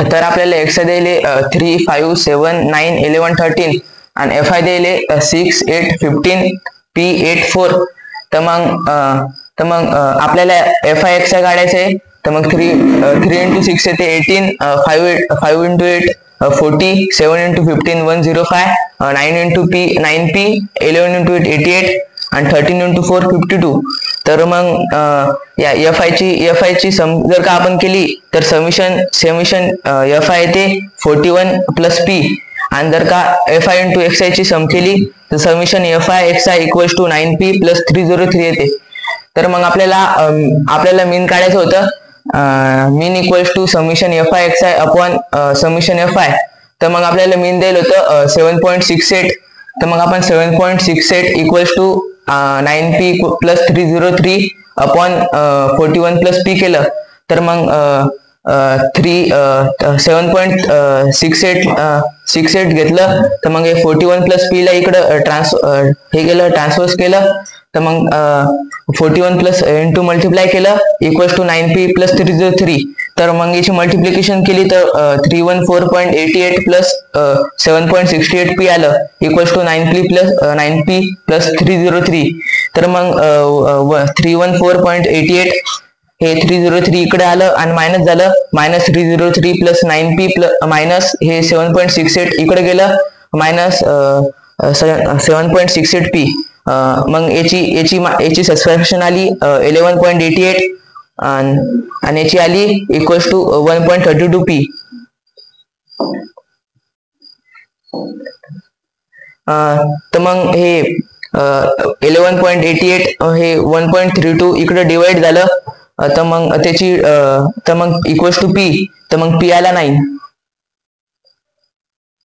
तर आपल्याला एक्स दिले 3 5 7 9 11 13 आणि एफ आय दिले 6 8 15 पी 8 4. तर मग आपल्याला एफ आय एक्स काढायचं आहे. तर मग 3 into 6 येते 18, 5 into 8 40, 7 into 15 105, 9 into p 9p, 11 into 8 88 आणि 13 into 4 52. तर मग या एफ आय ची सम जर का आपण केली तर समिशन एफ आय येते 41 प्लस पी. आणि जर का f i into x i ची सम केली तर summation f i x i equals to 9p plus 303 येते. तर मग आपल्याला मीन काढायचं होतं. Mean equals to summation f i x i upon summation f i. तर मग आपल्याला मीन द्यायला होतं 7.68. तर मग आपण 7.68 equals to 9p plus 303 upon 41 plus p केलं. तर मग 7.68 घेतलं. तर मग 41 प्लस p ला इकडं ट्रान्सफर केलं. तर मग 41 प्लस इंटू मल्टिप्लाय केलं इक्वल्स टू 9p प्लस 303. तर मग याची मल्टिप्लिकेशन केली तर 314.88 प्लस 7.68p आलं इक्वल्स टू 9p प्लस 303. तर मग 314.88 हे 303 इकडे आलं आणि मायनस झालं. मायनस 303 प्लस 9p मायनस हे 7.68 इकडे गेलं मायनस 7.68p. मग याची सबस्ट्रॅक्शन आली 11.88 आणि याची आली इक्वल्स टू 1.32p. तर मग हे 11.88 हे 1.32 इकडे डिवाइड झालं. तर मग इक्वल्स टू p. तर मग p आला 9.